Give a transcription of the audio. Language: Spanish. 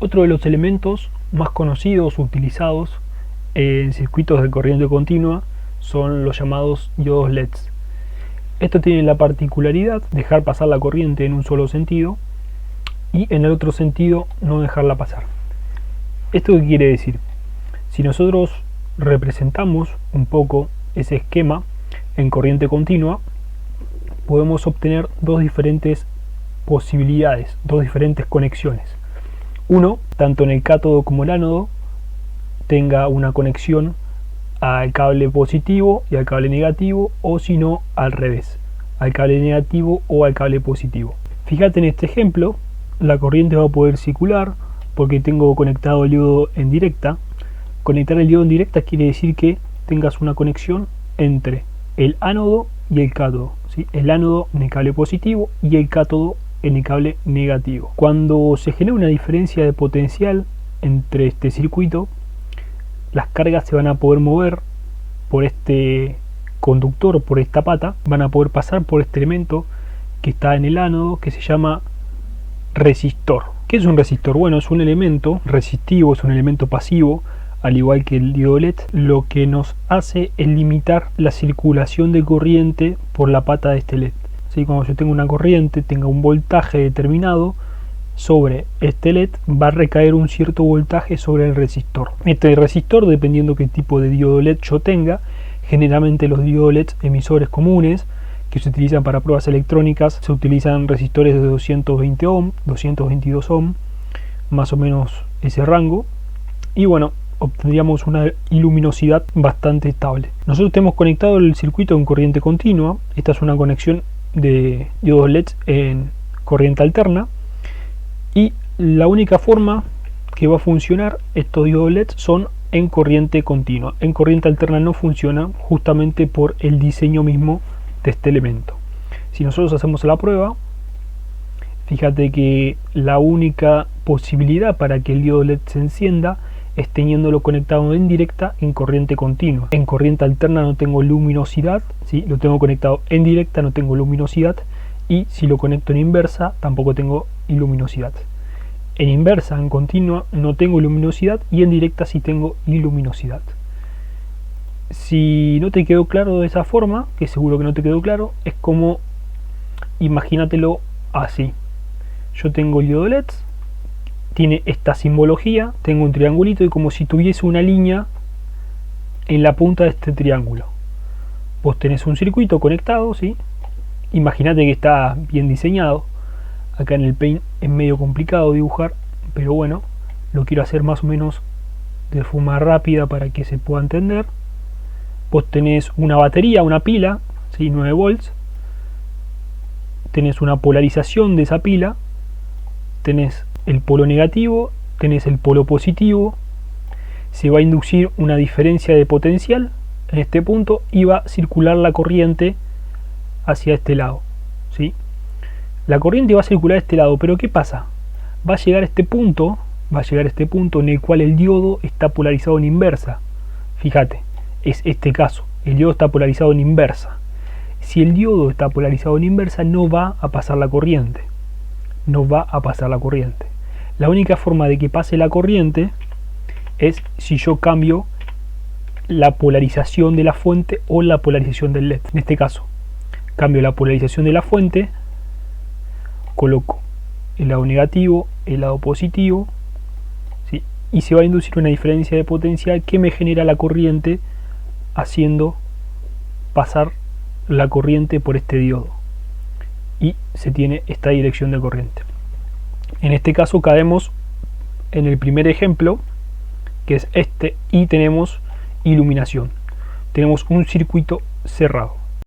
Otro de los elementos más conocidos utilizados en circuitos de corriente continua son los llamados diodos LEDs. Esto tiene la particularidad de dejar pasar la corriente en un solo sentido y en el otro sentido no dejarla pasar. ¿Esto qué quiere decir? Si nosotros representamos un poco ese esquema en corriente continua, podemos obtener dos diferentes posibilidades, dos diferentes conexiones. Uno, tanto en el cátodo como el ánodo, tenga una conexión al cable positivo y al cable negativo, o si no, al revés, al cable negativo o al cable positivo. Fíjate en este ejemplo, la corriente va a poder circular porque tengo conectado el diodo en directa. Conectar el diodo en directa quiere decir que tengas una conexión entre el ánodo y el cátodo, ¿sí? El ánodo en el cable positivo y el cátodo en el cable negativo. Cuando se genera una diferencia de potencial entre este circuito, las cargas se van a poder mover por este conductor, por esta pata, van a poder pasar por este elemento que está en el ánodo, que se llama resistor. ¿Qué es un resistor? Bueno, es un elemento resistivo, es un elemento pasivo, al igual que el diodo LED. Lo que nos hace es limitar la circulación de corriente por la pata de este LED. ¿Sí? Cuando yo tengo una corriente, tenga un voltaje determinado, sobre este LED va a recaer un cierto voltaje sobre el resistor. Este resistor, dependiendo qué tipo de diodo LED yo tenga, generalmente los diodos LED emisores comunes que se utilizan para pruebas electrónicas, se utilizan resistores de 220 ohm, 222 ohm, más o menos ese rango, y bueno, obtendríamos una luminosidad bastante estable. Nosotros tenemos conectado el circuito en corriente continua. Esta es una conexión de diodos LED en corriente alterna, y la única forma que va a funcionar estos diodos LED son en corriente continua. En corriente alterna no funciona, justamente por el diseño mismo de este elemento. Si nosotros hacemos la prueba, fíjate que la única posibilidad para que el diodo LED se encienda es teniéndolo conectado en directa en corriente continua. En corriente alterna no tengo luminosidad, ¿sí? Lo tengo conectado en directa, no tengo luminosidad, y si lo conecto en inversa tampoco tengo iluminosidad. En inversa, en continua, no tengo luminosidad, y en directa sí tengo iluminosidad. Si no te quedó claro de esa forma, que seguro que no te quedó claro, es como, imagínatelo así. Yo tengo el diodo LED, tiene esta simbología, tengo un triangulito, y como si tuviese una línea en la punta de este triángulo. Vos tenés un circuito conectado, ¿sí? Imagínate que está bien diseñado. Acá en el Paint es medio complicado dibujar, pero bueno, lo quiero hacer más o menos de forma rápida para que se pueda entender. Vos tenés una batería, una pila, ¿sí? 9 volts. Tenés una polarización de esa pila. Tenés el polo negativo, tenés el polo positivo. Se va a inducir una diferencia de potencial en este punto y va a circular la corriente hacia este lado, ¿sí? La corriente va a circular a este lado, pero ¿qué pasa? Va a llegar a este punto en el cual el diodo está polarizado en inversa. Fíjate, es este caso, el diodo está polarizado en inversa. Si el diodo está polarizado en inversa, no va a pasar la corriente. No va a pasar la corriente. La única forma de que pase la corriente es si yo cambio la polarización de la fuente o la polarización del LED. En este caso, cambio la polarización de la fuente, coloco el lado negativo, el lado positivo, ¿sí? Y se va a inducir una diferencia de potencial que me genera la corriente, haciendo pasar la corriente por este diodo, y se tiene esta dirección de corriente. En este caso caemos en el primer ejemplo, que es este, y tenemos iluminación. Tenemos un circuito cerrado.